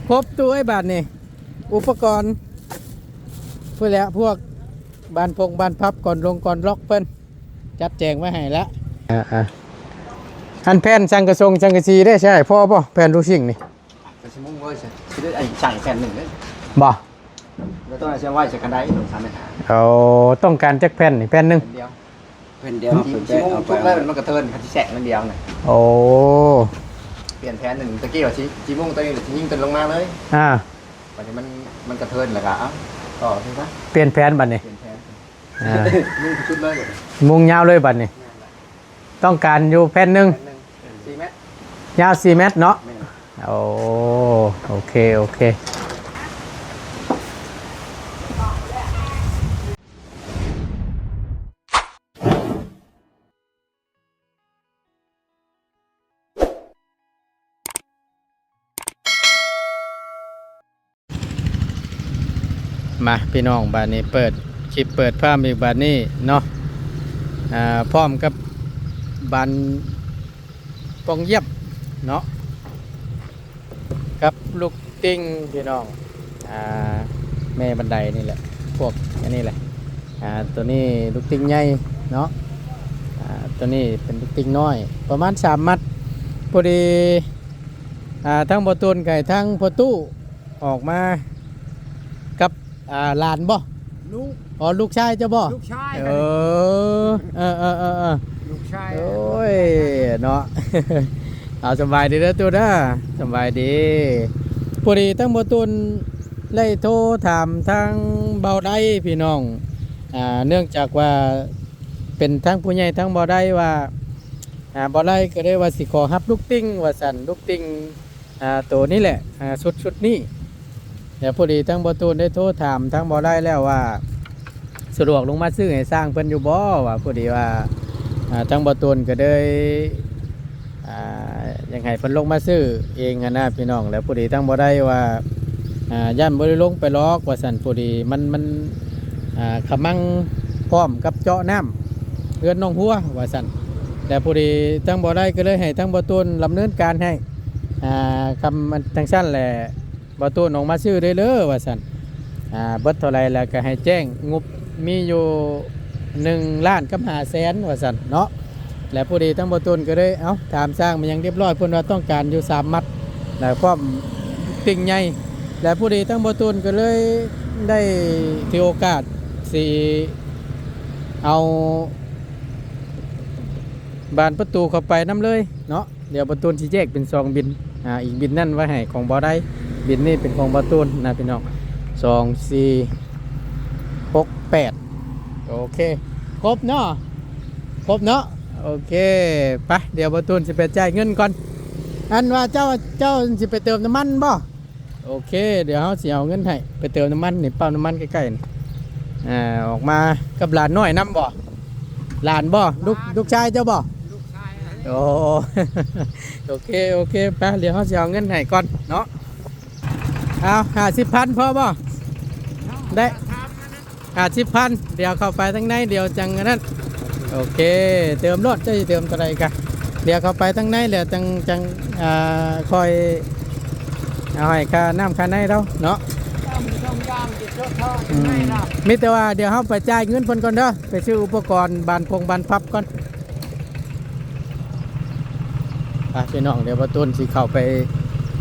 ครบตู้ไอ้บาทนี่อุปกรณ์เพื่อแล้วพวกบานบานพับก่อนลงก่อนล็อกเพิ่นจัดแจงไว้ให้แล้วอันแผ่นสังกะสีได้ใช่พ่อป่ะแผ่นรูชิงนี่จะชิมุ่งเว้ยใช่ไอ้ใส่แผ่นหนึ่งเลยบ่แล้วต้องใช้ไว้ใช้กันได้ตรง3 เมตรเอาต้องการจักแผ่นนี่แผ่นหนึ่งแผ่นเดียวชิมุ่งทุกเลยมันกระเทินที่แสกมันเดียวน่ะโอ้เปลี่ยนแผ่นหนึ่งตะกี้ว่าชิมุ่งตัวนี้จะยิงตัวลงมาเลยวันนี้มันกระเทินแล้วก็ต่อใช่ปะเปลี่ยนแผ่นบัดนี้เปลี่ยนแผ่นมุ่งชุดเลยมุ่งยาวเลยบัดนี้ต้องการอยู่แผ่นหนึ่ง4 เมตรยาว4 เมตรเนาะโอเคมาพี่น้องบ้านนี้เปิดคลิปเปิดภาพอีกบ้านนี้เนาะพร้อมกับบานปองเย็บเนาะกับลูกติ้งพี่น้องแม่บันไดนี่แหละพวกอันนี้แหละตัวนี้ลูกติ้งใหญ่เนาะตัวนี้เป็นลูกติ้งน้อยประมาณ3 มัดพอดีทั้งประตูนไก่ทั้งประตูออกมากับหลานบ่ลูกลูกชายจะบ่ลูกชายลูกชายโอ้ยเนาะเอาสบายดีนะตัวนะสบายดีพอดีทั้งประตูนไล่โทรถามทางเบาได้พี่น้องเนื่องจากว่าเป็นทั้งผู้ใหญ่ทั้งเบาได้ว่าเบาได้ก็ได้ว่าสิขอรับลูกติ้งว่าสั่นลูกติ้งตัวนี้แหละชุดนี้เดี๋ยวพอดีทั้งประตูนได้โทรถามทั้งเบาได้แล้วว่าสะดวกลงมาซื้อให้สร้างเพิ่นอยู่บ่ว่าพอดีว่าทั้งประตูนก็ได้ยังไงเพิ่นลงมาซื้อเองนะพี่น้องแล้วพอดีทั้งบ่ได้ว่าย่านบ่ได้ลงไปล็อกว่าสั่นพอดีมันขมังพร้อมกับเจาะน้ำเรือนน้องหัวว่าสั่นแต่พอดีทั้งบ่ได้ก็เลยให้ทั้งประตูนดำเนินการให้คำทั้งสั้นแหละประตูนออกมาซื้อได้เลยว่าสั่นเบิดเท่าไรแล้วก็ให้แจ้งงบมีอยู่1,500,000ว่าสั่นเนาะแล้วพอดีทั้งประตูนก็เลยถามสร้างมันยังเรียบร้อยเพิ่นว่าต้องการอยู่3 มัดแล้วพร้อมติ่งใหญ่แล้วพอดีทั้งประตูนก็เลยได้ถือโอกาสสิเอาบานประตูเข้าไปน้ำเลยเนาะเดี๋ยวประตูนสิแยกเป็น2 บินอีกบินนั่นไว้ให้ของบ่ได้บินนี่เป็นของประตูนนะพี่น้อง2 4 6 8โอเคครบเนาะโอเคไปเดี๋ยวประตูนสิไปจ่ายเงินก่อนอันว่าเจ้าสิไปเติมน้ำมันบ่โอเคเดี๋ยวเขาสิเอาเงินให้ไปเติมน้ำมันนี่ปั๊มน้ำมันใกล้ๆนี่ออกมากับหลานน้อยน้ำบ่หลานบ่ลูกชายเจ้าบ่ลูกชายโอ้ โอเคไปเดี๋ยวเขาสิเอาเงินให้ก่อนเนาะเอา50,000พอบ่ได้50,000เดี๋ยวเข้าไปทั้งในเดี๋ยวจังนั้นโอเคเติมรถจะเติมตัวใดกันเดี๋ยวเข้าไปทั้งในเดี๋ยวจังคอยเอาให้ค่าน้ำค่าในเราเนาะมิแต่ว่าเดี๋ยวเขาไปจ่ายเงินเพิ่นก่อนเด้อไปซื้ออุปกรณ์บานพับก่อนพี่น้องเดี๋ยวประตูนสิเข้าไป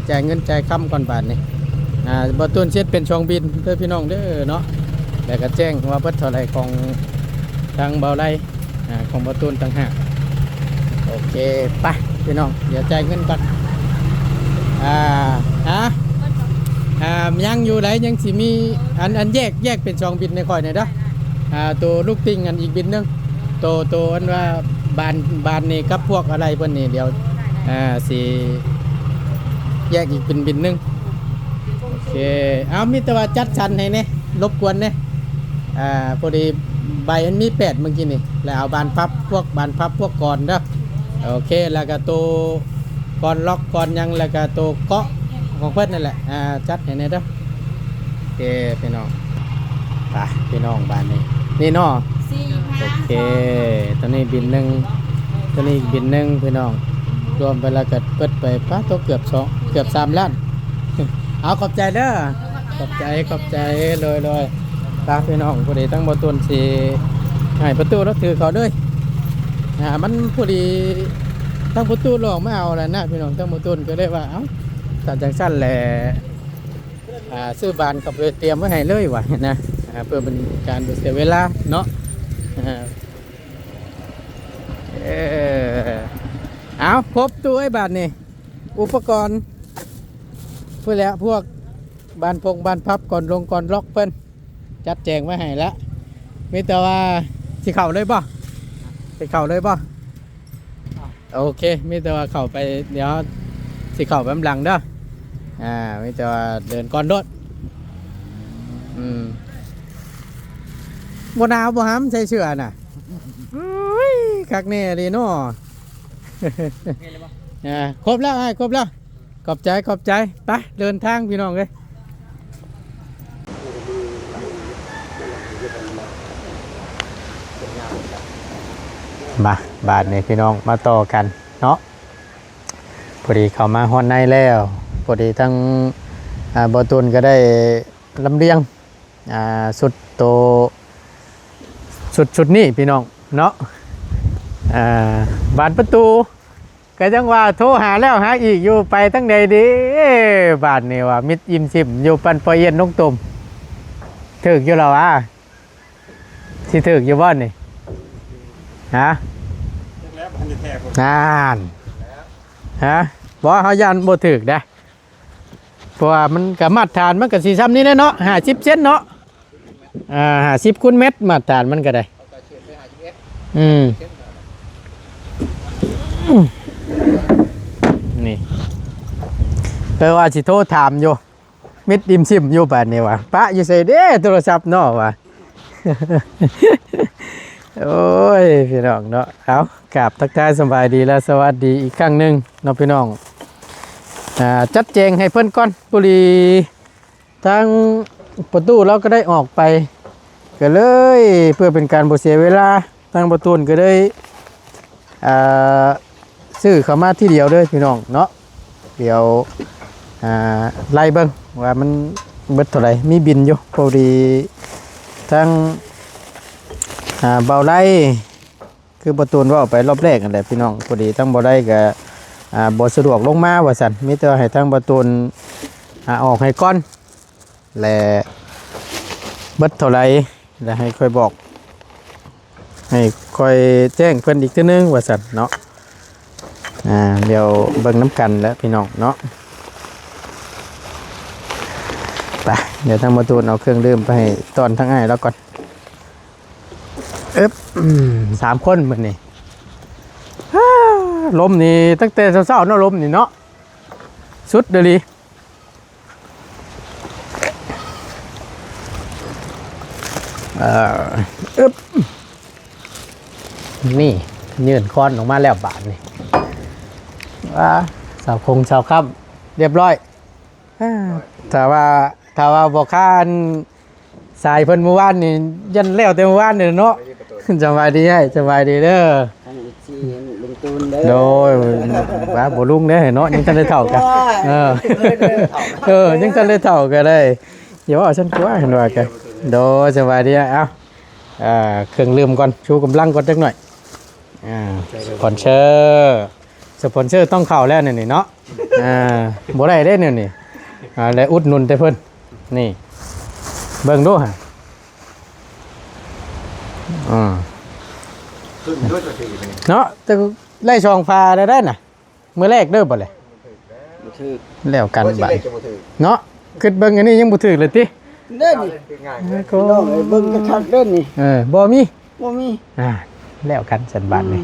จ่ายเงินจ่ายคำก่อนบาทนี่ประตูนเช็ดเป็นช่องบินเด้อพี่น้องเด้อเนาะแล้วก็แจ้งว่าเบิดเท่าไรของทางเบาไลของประตูนต่างหากโอเคไปพี่น้องเดี๋ยวจ่ายเงินก่อนยังอยู่ไหนยังสิมีอันแยกเป็น2 บินในคอยหน่อยเด้อตัวลูกติ่งอันอีกบินนึงตัวอันว่าบานนี่กับพวกอะไรเพิ่นนี่เดี๋ยวสิแยกอีกเป็นบินนึงโอเคเอามิตรว่าจัดสรรให้เนี่ยรบกวนเนี่ยพอดีใบอันมี8เมื่อกี้นี่แล้วเอาบานพับพวกก่อนเด้อโอเคแล้วก็ตัวก่อนล็อกก่อนยังแล้วก็ตัวเกาะของเพื่อนนั่นแหละจัดให้เนี่ยเด้อโอเคพี่น้องไปพี่น้องบ้านนี้นี่เนาะโอเคตอนนี้บินหนึ่งตอนนี้อีกบินหนึ่งพี่น้องรวมไปแล้วก็เปิดไปป้าตัวเกือบ3 ล้าน เอาขอบใจเด้อขอบใจเลยตาพี่น้องพอดีตั้งบ่ต้นสิให้ประตูรถถือเขาเด้ยมันพอดีตั้งประตูลองไม่เอาแล้วนะพี่น้องตั้งบ่ต้นก็เลยว่าเอ้าตัดจังสั้นแหละซื้อบานกับเตรียมไว้ให้เลยว่ะนะเพื่อเป็นการเสียเวลาเนาะเอาครบตัวไอ้บาทนี่อุปกรณ์เพื่อแล้วพวกบานพับก่อนล็อกเพิ่นจัดแจงไว้ให้แล้วมีแต่ว่าสิเข่าเลยป่ะสิเข่าเลยป่ะโอเคมีแต่ว่าเข่าไปเดี๋ยวสิเข่าไปหลังเด้อมีแต่ว่าเดินก่อนรถบ่หนาวบ่ห้ำใส่เสื้อน่ะคักแน่เลยเนาะครบแล้วครบแล้วขอบใจไปเดินทางพี่น้องเลยมาบาทนี่พี่น้องมาต่อกันเนาะพอดีเข้ามาฮอดในแล้วพอดีทั้งบอตุนก็ได้ลำเลียงสุดโตสุดนี่พี่น้องเนาะบานประตูก็จังว่าโทรหาแล้วหาอีกอยู่ไปตั้งใดดีบาทนี่ว่ามิดอิ่มซิมอยู่ปันปอยเย็นนกตุ่มถึกอยู่แล้วสิถึกอยู่บ้านนี่ฮะนานฮะบอกเขายันบ่ถึกได้เพราะว่ามันกับมาตรฐานมันกับ4 ซ้ำนี้เนาะ50 เซนเนาะ50 คูณเมตรมาตรฐานมันก็ได้นี่แปลว่าสิโทรถามอยู่มิดดิมซิมอยู่แบบนี้วะปะอยู่ใส่เด้โทรศัพท์เนาะวะ โอ้ยพี่น้องเนาะเอากราบทักทายสบายดีและสวัสดีอีกครั้งหนึ่งเนาะพี่น้องจัดแจงให้เพิ่นก่อนปุรีทางประตูเราก็ได้ออกไปก็เลยเพื่อเป็นการบ่เสียเวลาทางประตูก็ได้ซื้อเข้ามาที่เดียวเลยพี่น้องเนาะเดี๋ยวไล่เบิ่งว่ามันเบิดเท่าไหร่มีบินอยู่พอดีทั้งเบาไล่คือประตูว่าไปรอบแรกกันแหละพี่น้องพอดีทั้งเบาไล่กับบ่สะดวกลงมาว่าสั่นมีแต่ให้ทั้งประตูออกให้ก้อนและเบิดเท่าไหร่แล้วให้ค่อยบอกให้ค่อยแจ้งเพิ่นอีกทีนึงว่าสั่นเนาะเดี๋ยวเบิ่งน้ำกันแล้วพี่น้องเนาะไปเดี๋ยวทางประตูเอาเครื่องดื่มไปให้ตอนทั้งไอ้แล้วก่อน3 คนเหมือนนี่ลมนี่ตั้งแต่เช้าๆเนาะลมนี่เนาะสุดเดลีนี่ยื่นค้อนออกมาแล้วบาทนี่สาวคงสาวค่ำเรียบร้อยถ้าว่าบอกข้านสายเพิ่นเมื่อวานนี่ยันแล้วแต่เมื่อวานนี่เนาะสบายดีให้สบายดีเด้อลุงตูนเด้อโดยว่าบ่ลุงเด้อเนาะยังทันได้เฒ่ากันยังทันได้เฒ่ากันได้เดี๋ยวเอาฉันกลัวเห็นว่ากันโดยสบายดีเอ้าเครื่องลืมก่อนชูกำลังก่อนจักหน่อยสปอนเซอร์ต้องเข้าแล้วนี่เนาะบ่ได้ได้นี่แล้วอุดหนุนแต่เพิ่นนี่เบิ่งดูฮะเนาะแต่ไล่ช่องฟ้าได้น่ะมื้อแรกเด้อบ่เลยบ่ถึกแล้วกันบัดเนาะคิดเบิ่งอันนี้ยังบ่ถึกเลยติเด้อนี่ก็เบิ่งคักเด้อนี่บ่มีแล้วกันสันบัดนี่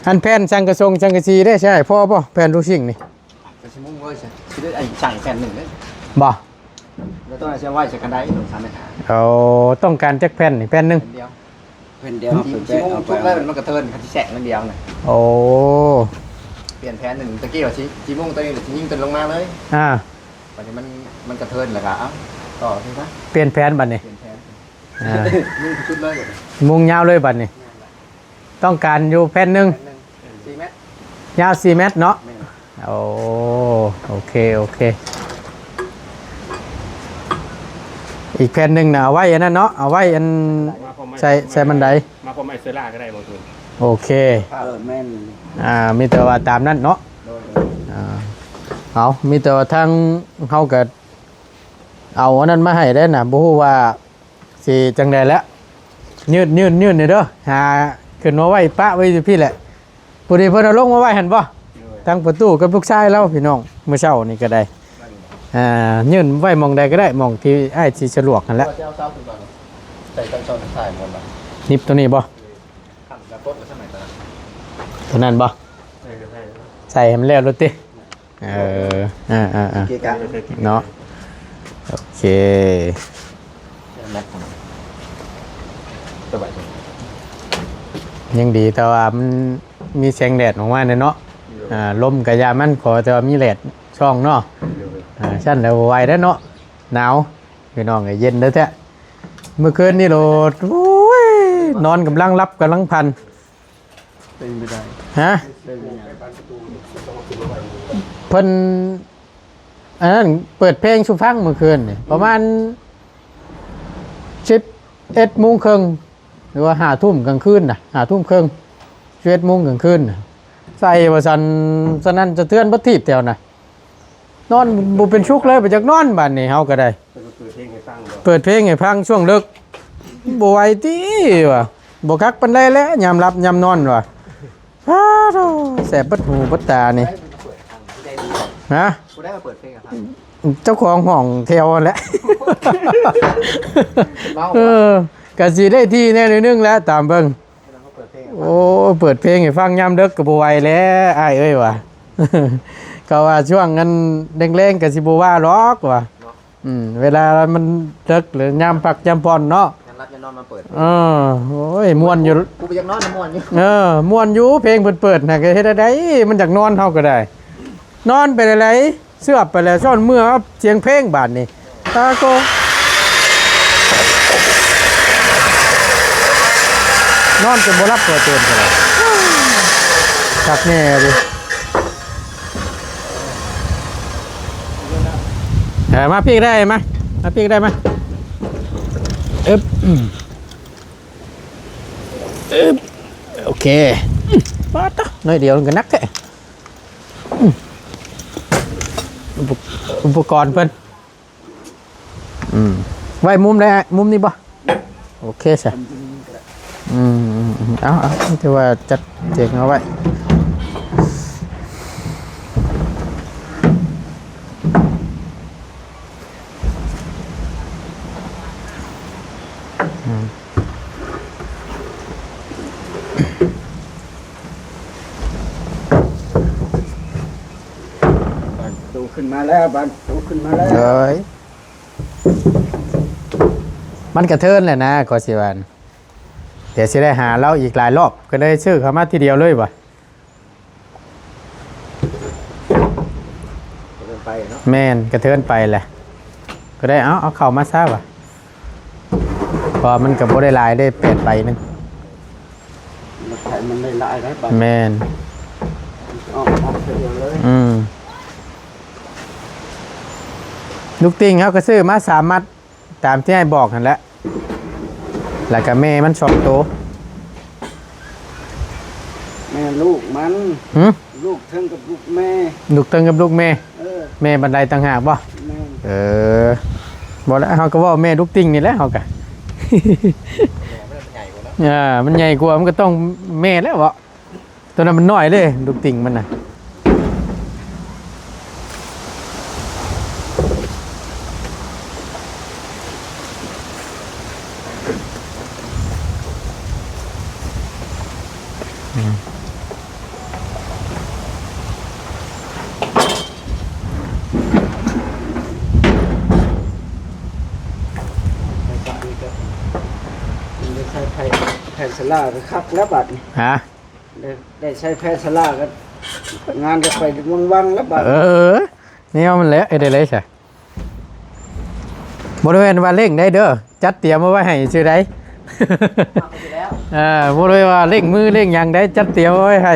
อันแผ่นสังกะสีได้ใช่พ่อป่ะแผ่นรูชิงนี่กระชิมุ่งเว้ยใช่คือไอ้สั่งแผ่นหนึ่งเลยบ่แล้วต้องใช้ไว้ใช้กันได้ตรง3 เมตรต้องการจักแผ่นนี่แผ่นหนึ่งแผ่นเดียวชิมุ่งทุกแล้วมันกระเทินคันที่แฉกมันเดียวน่ะเปลี่ยนแผ่นหนึ่งตะกี้ว่าชิมุ่งตัวนี้จะยิงตัวลงมาเลยวันนี้มันกระเทินแล้วก็ต่อใช่ปะเปลี่ยนแผ่นบัดนี่มุ่งชุดเลยมุ่งยาวเลยบัดนี่ต้องการอยู่แผ่นหนึ่ง4 เมตร ยาว4เมตรเนาะ แม่น โอ้โอเคโอเคอีกแผ่นหนึ่งนะเอาไว้อันนั้นเนาะเอาไว้อันใส่บันได มาพอไม่เซล่าก็ได้บางที โอเค แม่น มีแต่ว่าตามนั้นเนาะ โดย เอามีแต่ว่าทางเฮาก็เอาอันนั้นมาให้ได้น่ะบ่ฮู้ว่าสิจังได๋แล้วยืดนี่เด้อหาขึ้นมาไว้ปะไว้อยู่พี่แหละผู้ใดเพิ่นเอาลงมาไว้หั่นบ่ทั้งประตูกับลูกชายเราพี่น้องมื้อเช้านี่ก็ได้ยืนไว้หม่องใดก็ได้หม่องที่อ้ายสิสะดวกนั่นแหละ เจ้าเศร้าขึ้นก่อนใส่ต้นใส่หมดละ นิบตัวนี้บ่ ขั้นกระต้นแล้วสมัยตอนนั้น ตัวนั้นบ่ใส่ให้มันแล้วรถติเกกะ เนาะโอเค แม็กสบาย ยังดีแต่ว่ามันมีแสงแดดออกมาเนี่ยเนาะลมกะยามันขอแต่ว่ามีแดดช่องเนาะชั้นแล้วไวได้เนาะหนาวพี่น้องก็เย็นเด้อแท้เมื่อคืนนี่โหลดโอ้ยนอนกำลังรับกำลังพัน เป็นไม่ได้ ฮะ เป็นไม่ได้ เพิ่นอันนั้นเปิดเพลงชูฟังเมื่อคืนนี่ประมาณ11 โมงครึ่งหรือว่า5 ทุ่มกลางคืนน่ะ5 ทุ่มครึ่ง11 โมงกลางคืนน่ะใส่ว่าซั่นสนั่นจะเตือนบ่ทีบแถวน่ะนอนบ่เป็นชุกเลยไปจากนอนบ้านนี่เฮาก็ได้ เปิดเพลงให้ฟังช่วงเลิกบ่ไหวติว่ะบ่คักปานใดแล้วยามรับยามนอนว่ะอ้าวแสบเบัดหูเบัดตานี่ฮะ กูได้มาเปิดเพลงอะครับ เจ้าของห้องแถวนั่นแหละ เมา เออกะสิได้ที่แน่นิดนึงแล้วตามเบิ่ง เขาเปิดเพลง โอ้เปิดเพลงให้ฟังยามดึกก็บ่ไหวแล้วอ้ายเอ้ยว่ะ ก็ว่าช่วงนั้นแรงๆก็สิบ่ว่าหรอกว่ะเวลามันดึกหรือยามพักยามผ่อนเนาะ ยันรับยันนอนมาเปิด โอ้ยม่วนอยู่ กูไปยังนอนน้ำมวนอยู่ ม่วนอยู่เพลงเปิดๆน่ะก็เฮ็ดได้มันอยากนอนเฮาก็ได้ นอนไปไหนเสื้อไปแล้วซ่อนเมื่อเสียงเพลงบาดนี่ตาโกนอนจนบ่รับตัวตื่นกันเลยคักแน่ดิมาพี่ได้ไหมมาพี่ได้ไหมอึ๊บโอเคปาดต่อน้อยเดียวมันก็นักแค่อุปกรณ์เพิ่นไว้มุมได้มุมนี้บ่โอเคใช่เอาถือว่าจัดเจ๋งเอาไว้ดูขึ้นมาแล้วบันดูขึ้นมาแล้ว เอ้ยมันกระเทินแหละนะขอสิวันเดี๋ยวสิได้หาเราอีกหลายรอบก็เลยชื่อเขามาทีเดียวเลยบ่ เดินไปเนาะ แม่นกระเทินไปแหละก็ได้เอาเข้ามาซะว่ะพอมันกับบ่ได้หลายได้เปลี่ยนไปนึง มันไทยมันได้ลายได้บัน แม่น ออกเดียวเลย ลูกติงเขาก็ซื้อมา3 มัดตามที่ให้บอกนั่นแหละแล้วก็แม่มัน2 ตัว แม่ลูกมัน หืม ลูกเทิงกับลูกแม่ ลูกเติงกับลูกแม่ แม่บันไดต่างหากบ่ แม่ บอกแล้วเขาก็ว่าแม่ลูกติงนี่แหละเขากะ มันใหญ่กว่ามันก็ต้องแม่แล้วบ่ตัวนั้นมันน้อยเลยลูกติงมันน่ะได้ใช้แผ่นสลาครับแล้วบัด ฮะ ได้ใช้แผ่นสลากันงานก็ไปวังแล้วบัด นี่มันแล้วได้เลยใช่บริเวณว่าเร่งได้เด้อจัดเตรียมมาไว้ให้ชื่อใดบริเวณว่าเร่งมือเร่งหยังได้จัดเตรียมไว้ให้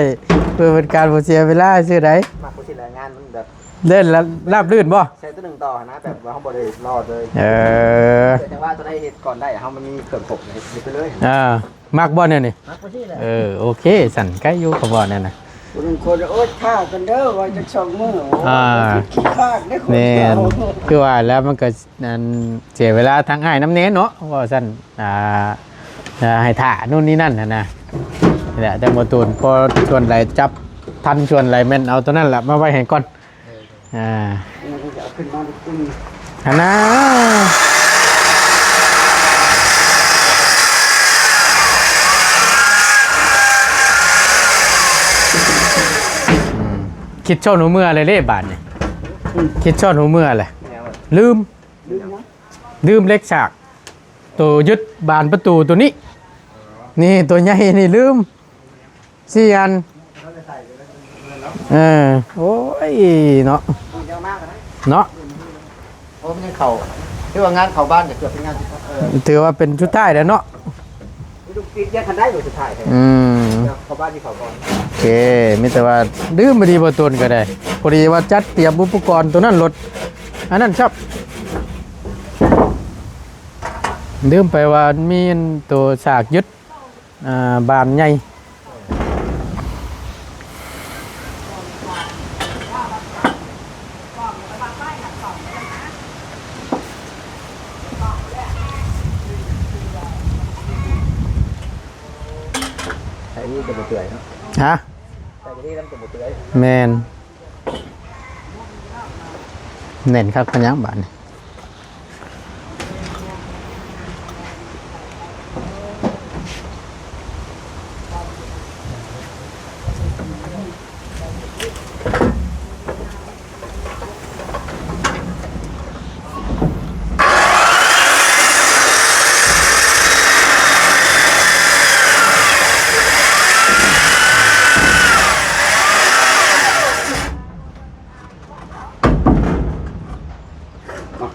เพื่อเป็นการบ่เสียเวลาซื่อใด มากกว่าที่แรงงานมันแบบ เล่นแล้วราบรื่นบ่ ใช้ตัวหนึ่งต่อนะแบบว่าเขาบ่ได้รอดเลย แต่ว่าจะได้เหตุก่อนได้เขามันมีเครื่องปกเลยเฮ็ดไปเลย มักบ่เนี่ยนี่ มากกว่าที่แหละ โอเคสั่นใกล้อยู่กับบ่เนี่ยนะ คนโอ๊ยฆ่ากันเด้อว่าจะช่องมือฆ่าได้คน แม่ เดีย น ว คือว่าแล้วมันก็นั่นเสียเวลาทางอ้ายน้ำเน้นเนาะว่าสั่นให้ถ่านู่นนี่นั่นนะนี่แหละแต่บ่ตูนพอชวนไหลจับทันชวนไหลแม่นเอาตัวนั้นล่ะมาไว้ให้ก่อนเอาขึ้นมาขึ้น อันนะคิดชอบหนูเมื่ออะไรเล่บาทเนี่ยคิดชอบหนูเมื่ออะไรลืมเล็กฉากตัวยึดบานประตูตัวนี้นี่ตัวใหญ่นี่ลืมสี่อันโอ้ยเนาะ เยอะมากนะ เนาะ เพราะมันยังเขาที่ว่างานเขาบ้านจะเกือบเป็นงานถือว่าเป็นชุดท้ายแล้วเนาะ ลูกปีกยังทันได้อยู่สุดท้ายเลยเขาบ้านที่เขาก่อน โอเคมีแต่ว่าดื้อมาดีบ่ตนก็ได้พอดีว่าจัดเตรียมอุปกรณ์ตัวนั้นรถอันนั้นชอบลืมไปว่ามีตัวฉากยึดบานใหญ่ ใส่นี่จะบ่เปื่อยเนาะ ฮะ ใส่นี่แล้วจะบ่เปื่อย แมนเน่นครับขยังบานนี่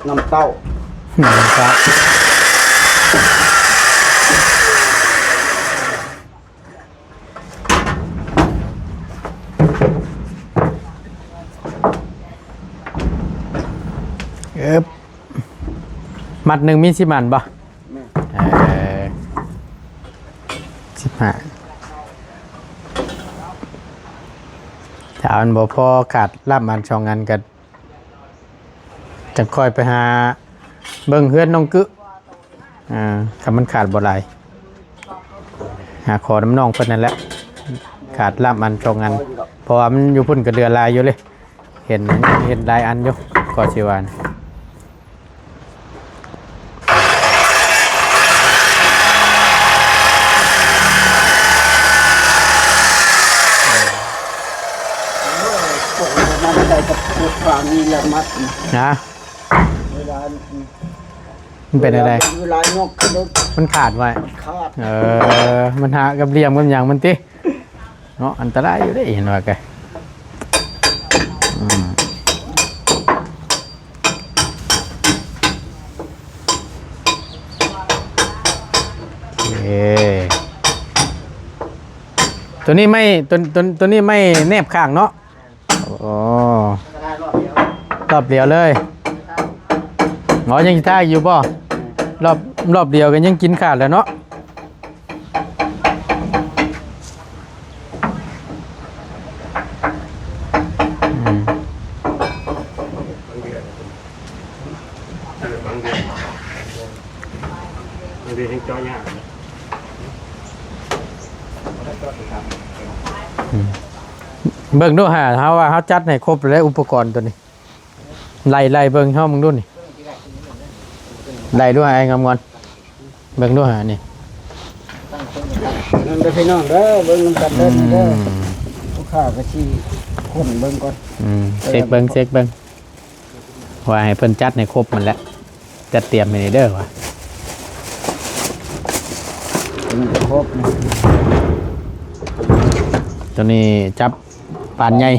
น้ำเต้า ครับมัดหนึ่งมีสิมันบ่15ถ้าอันบ่พอขาดรับมันช่องงานกันจะคอยไปหาเบิ่งเฮือนน้องกึคำมันขาดบ่หลายหาขอน้ำน้องเพิ่นนั่นแหละขาดรับมันช่องงานเพราะว่ามันอยู่พุ่นกับเดือลายอยู่เลยเห็นลายอันอยู่ก็สิว่านะมันได้กับพวกความมีละมัด เวลา มันเป็นอะไร เวลายกขึ้นรถ มันขาดไว้ ขาด มันหากับเหลี่ยมกับอย่างมันติเนาะอันตรายอยู่ได้เห็นว่าแกตัวนี้ไม่ตัวนี้ไม่แนบข้างเนาะโอ้รอบเดียวเลยอ๋อยังท่าอยู่ป่ะรอบเดียวกันยังกินขาดแล้วเนาะเบิ่งดูหาเฮาว่าเฮาจัดให้ครบแล้วอุปกรณ์ตัวนี้ไล่เบิ่งเฮามึงดูนี่ไล่ดูให้งามงอนเบิ่งดูหานี่ นั่นเด้อพี่น้องเด้อเบิ่งนำกันเด้อนี่เด้อผู้ข้าก็สิคนเบิ่งก่อน เช็คเบิ่งว่าให้เพิ่นจัดให้ครบมันแล้วจัดเตรียมให้เด้อว่า ครบนะ ตัวนี้จับปานใหญ่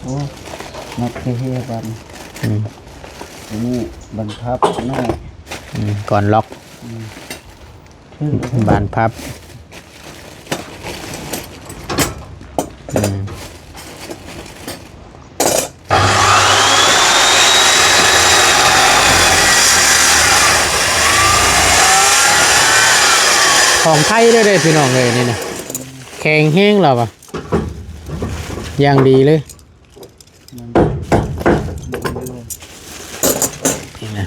โอ้นักเฮียกันนี่บรรทับน้อย ก่อนล็อกบานพับ ของไทยเลยเด้อพี่น้องเลยนี่นะแข็งแห้งแล้วปะอย่างดีเลยนี่นะ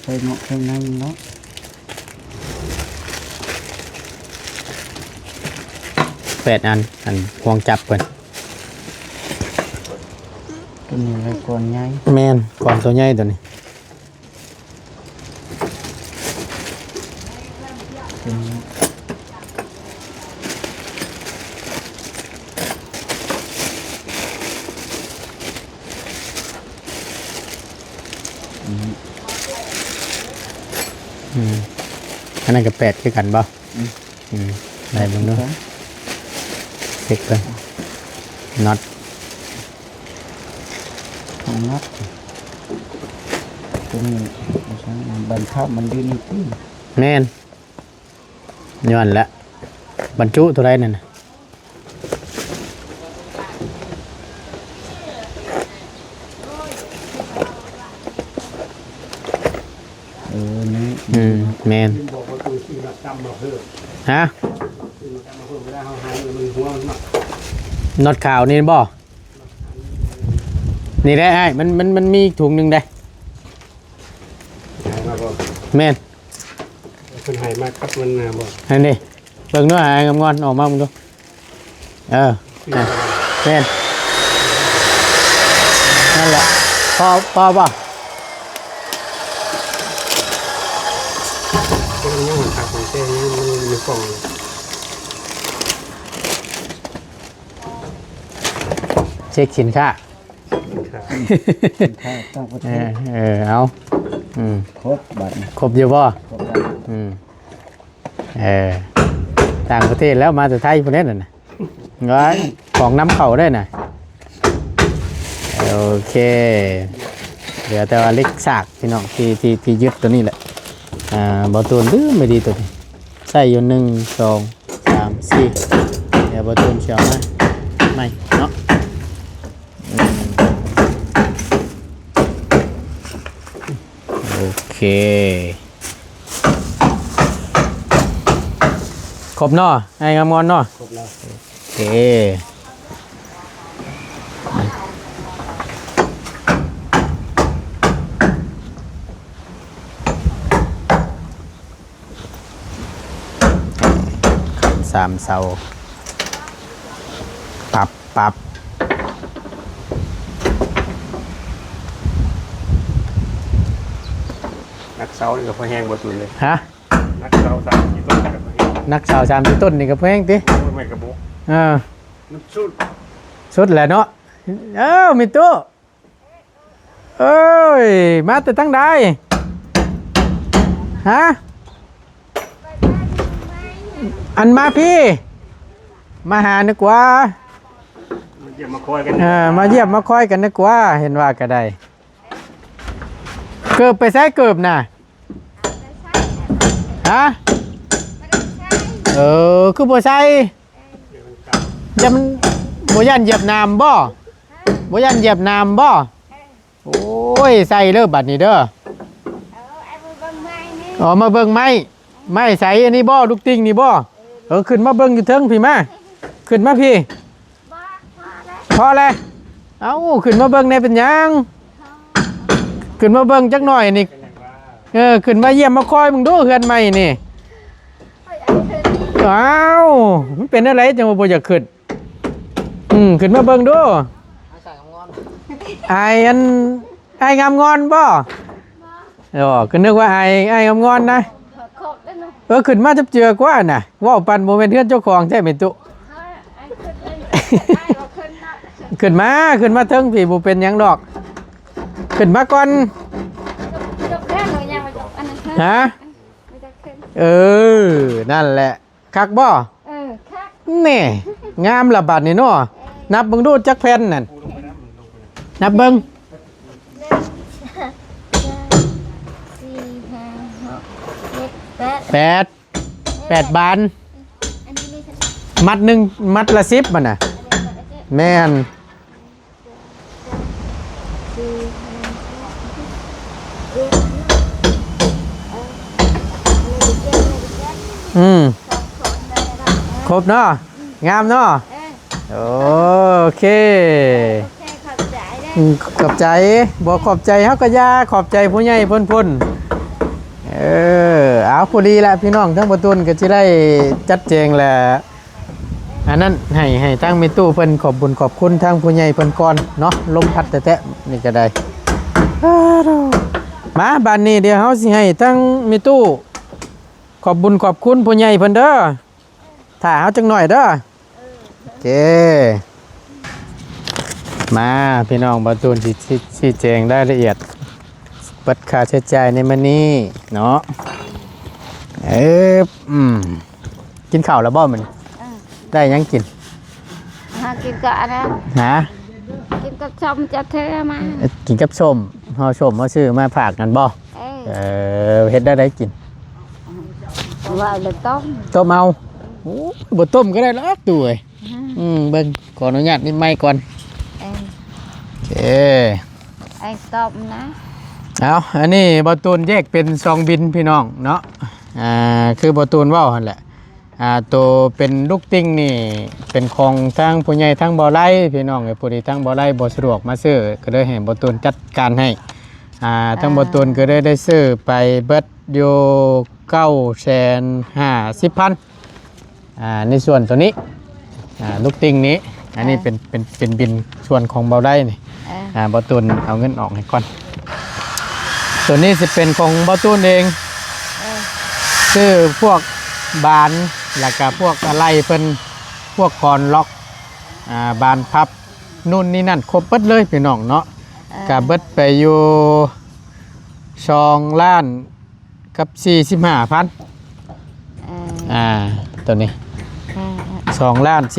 ใส่เนาะใส่ในเนาะ 8 อันห่วงจับก่อน ตัวนี้ไว้ก่อนใหญ่ แมนก่อนตัวใหญ่ตัวนี้ ตัวนี้อันนั้นก็8คือกันบ่ได้เบิ่งดูเช็คเบิ่งน็อต ของนัดตัวนี้บันทับมันดีนี่ตี แม่นย้อนละบรรจุตัวใดนั่นน่ะ นี่ แม่นฮะน็อตขาวนี่บ่นี่ได้ไอ้มันมีถุงหนึงได้แม่น คนหายมากครับมันมาบอก อันนี้เบิ่งด้วยไอ้งอนออกมามึงดูแม่นนั่นแหละพอป่ะ ก็มันยังหันขาของเต้ยังมันมีกล่อง เช็คสินค้า ขา ถ้าตั้งประเทศ เอาครบบัตร ครบอยู่ป่ะ ครบบัตร ต่างประเทศแล้วมาจากไทยพวกนี้น่ะนะง้อยของน้ำเข่าได้น่ะโอเคเหลือแต่ว่าเล็กสากพี่น้องที่ยึดตัวนี้แหละบอตูนดื้อไม่ดีตัวนี้ใส่อยู่1 2 3 4เดี๋ยวบอตูนเชียวมาไม่เนาะโอเคครบเนาะไอ้งามงอนเนาะ ครบแล้ว โอเค3 เสาปับ นักเสานี่กับพอแห้งบดสุดเลย ฮะ นักเสาสามกี่ต้นกับพอแห้ง นักสาว3 ต้นนี่ก็แพงติ ไม่กระบุก มัน สุด สุดแหละเนาะมีตู้เอ้ยมาแต่ตั้งใดฮะอันมาพี่มาหานึกว่า มันจะมาคอยกัน มาเยี่ยมมาคอยกันนึกว่าเห็นว่าก็ได้เกือบไปใส่เกือบน่ะฮะคือบ่ใส่อย่ามันบ่ยันเหยียบน้ำบ่บ่ยันเหยียบน้ำบ่โอ้ยใส่เด้อบัดนี้เด้อมาเบิ่งไม้ใส่อันนี้บ่ลูกติ่งนี่บ่ขึ้นมาเบิ่งอยู่เทิงพี่มาขึ้นมาพี่พอแล้วเอ้าขึ้นมาเบิ่งในเป็นหยังขึ้นมาเบิ่งจักหน่อยนี่ขึ้นมาเยี่ยมมาคอยมึงดูเฮือนใหม่นี่อ้าวมันเป็นอะไรจังว่าบ่อยากขึ้นขึ้นมาเบิ่งดูไอ้งามงอนบ่ก็นึกว่าไอ้งามงอนนะขึ้นมาจับเจือกว่าน่ะว่าปันโมเมนต์เพื่อนเจ้าของใช่ไหมตุขึ้นมาเทิงพี่บ่เป็นหยังดอกขึ้นมาก่อนฮะนั่นแหละคักบ่นี่งามละบัดนี่เนาะนับเบิ่งดูจักแผ่นนั่นนับเบิ่ง8 บาทมัดหนึ่งมัดละ10มันน่ะแม่น อืมครบเนาะงามเนาะโอเค ขอบใจบอกขอบใจเฮาก็ย่าขอบใจผู้ใหญ่เพิ่นเอาพอดีละพี่น้องทั้งประตูนก็สิได้จัดแจงแหละอันนั้นให้ตั้งมีตู้เพิ่นขอบบุญขอบคุณทางผู้ใหญ่เพิ่นก่อนเนาะลมพัดแตะๆนี่ก็ได้มาบ้านนี้เดี๋ยวเฮาสิให้ตั้งมีตู้ขอบบุญขอบคุณผู้ใหญ่เพิ่นเด้อถ้าเฮาจังหน่อยเด้อโอเคมาพี่น้องประตูนชี้แจงรายละเอียดเปิดค่าใช้จ่ายในมื้อนี้เนาะกินข้าวแล้วบ่มื้อนี้ได้ยังกิน กินกับอะไร ฮะ กินกับชมจะเทมา กินกับส้มเฮาซื้อมาฝากกันบ่เฮ็ดได้กิน ว่าเลยต้ม ต้มเอาโอ้บ่ต้มก็ได้หรอกตู้เอ้ยเบิ่งขออนุญาตนิดไม้ก่อนโอเค ไอ้ต้มนะ เอาอันนี้บอตูนแยกเป็น2บินพี่น้องเนาะคือบอตูนเว้าหั่นแหละตัวเป็นลูกติ้งนี่เป็นของทางผู้ใหญ่ทางบ่อไร่พี่น้องไอ้ผู้ที่ทางบ่อไร่บ่สะดวกมาซื้อก็เลยให้บอตูนจัดการให้ทางบอตูนก็ได้ซื้อไปเบิดอยู่950,000ในส่วนตัวนี้ลูกติ้งนี้อันนี้เป็นบินส่วนของบ่อไร่นี่บอตูนเอาเงินออกให้ก่อนตัวนี้จะเป็นของบอตูนเองซื้อพวกบานแล้วก็พวกอะไรเพิ่นพวกคอนล็อกบานพับนู่นนี่นั่นครบเบิดเลยพี่น้องเนาะกับเบิดไปอยู่2ล้านกับ45,000ตัวนี้2ล้าน45,000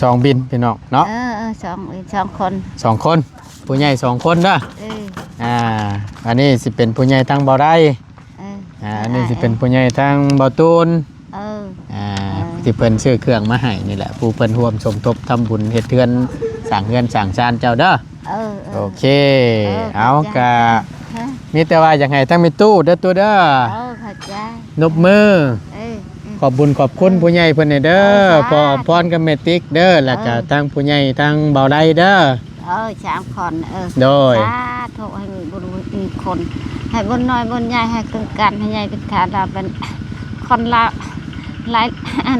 2บินพี่น้องเนาะสองคนผู้ใหญ่2คนเด้ออันนี้สิเป็นผู้ใหญ่ทางบ่อได้อันนี้สิเป็นผู้ใหญ่ทางบ่อตูนที่เพิ่นซื้อเครื่องมาให้นี่แหละผู้เพิ่นร่วมสมทบทำบุญเฮ็ดเทือนสร้างเฮือนสร้างชานเจ้าเด้อโอเคเอากะมีแต่ว่าอยากให้ทั้งมีตู้เด้อตัวเด้อนบมือขอบบุญขอบคุณผู้ใหญ่เพิ่นเด้อพอพรกับเมติกเด้อแล้วก็ทางผู้ใหญ่ทางเบาได้เด้อ3 คนโดยถูกให้มีบุญมีคนให้บุญน้อยบุญใหญ่ให้กึ่งกันให้ใหญ่เป็นฐานเราเป็นคนเราห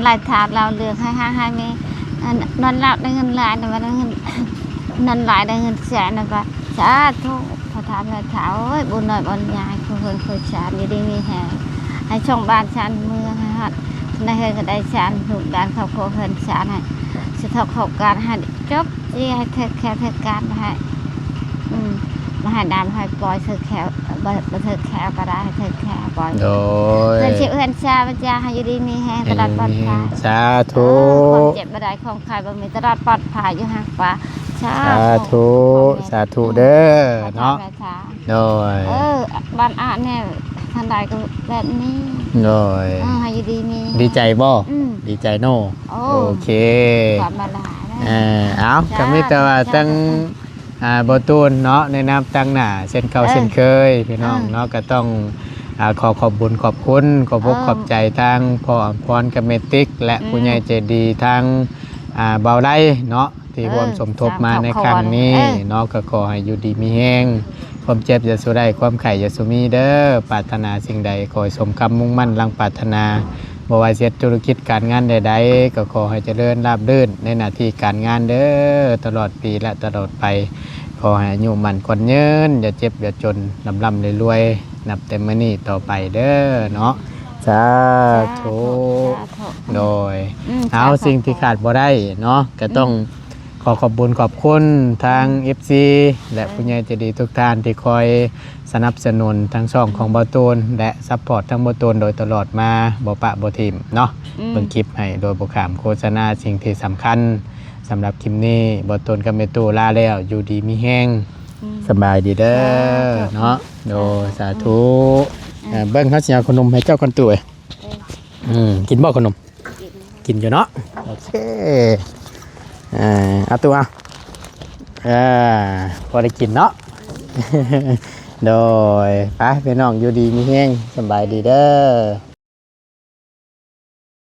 ลายฐานเราเลือกให้มีนอนหลับได้เงินหลายนะว่าได้เงินนอนหลายได้เงินแสนนะว่าสาธุพอถามเลยถามโอ้ยบุญน้อยบุญใหญ่เคยชานอยู่ดีมีแห่ให้ช่องบ้านชานเมืองให้ฮัดในเฮือนก็ได้ชานถูกการเขาโคเฮือนชานให้สุดท้ายเขาการให้จบที่ให้เธอแค่เธอการมาให้มาให้ดำให้ปล่อยเธอแค่มาเธอแค่ก็ได้ให้เธอแค่ปล่อยโดยเพื่อนชื่อเพื่อนชาบัญญาให้อยู่ดีมีแห้งตลอดปลอดภัยสาธุความเจ็บบันไดของใครบ่มีตลอดปลอดภัยอยู่ห่างฟ้าสาธุสาธุเด้อเนาะโดยบ้านอาเนี่ยทันใดก็แบบนี้โดยให้อยู่ดีมีดีใจบ่ดีใจโน่โอเคความมาลาเอาก็มีแต่ว่าตั้งบตูนเนาะในน้ำตั้งหน้าเส้นเก่าเส้นเคยพี่น้องเนาะก็ต้องขอบบุญขอบคุณขอบขอบใจทางพ่อพรกับเมติกและผู้ใหญ่ใจดีทางเบาได้เนาะที่ร่วมสมทบมาในครั้งนี้เนาะก็ขอให้อยู่ดีมีแห้งความเจ็บอย่าสู้ได้ความไข่อย่าสู้มีเด้อปรารถนาสิ่งใดขอให้สมคำมุ่งมั่นรังปรารถนาบ่ว่าเฮ็ดธุรกิจการงานใดๆก็ขอให้เจริญราบรื่นในหน้าที่การงานเด้อตลอดปีและตลอดไปขอให้อายุมั่นขวัญยืนอย่าเจ็บอย่าจนร่ำรวยนับแต่มื้อนี้ต่อไปเด้อเนาะสาธุโดยเอาสิ่งที่ขาดบ่ได้เนาะก็ต้องขอบบุญขอบคุณทาง FC และผู้ใหญ่ใจดีทุกท่านที่คอยสนับสนุนทั้งช่องของบอตูนและซัพพอร์ตทั้งบอตูนโดยตลอดมาบ่ปะบ่ทิมเนาะเบิ่งคลิปให้โดยบ่ขามโฆษณาสิ่งที่สำคัญสำหรับคลิปนี้บอตูนกับเมตูลาแล้วอยู่ดีมีแห้งสบายดีเด้อเนาะโดสาธุเบิ่งเฮาสิเอาขนมให้เจ้าคนตู้กินบ่ขนมกินอยู่เนาะโอเคเอาตัวพอได้กินเนาะ โดยไปพี่น้องอยู่ดีมีแฮงสำบายดีเด้อ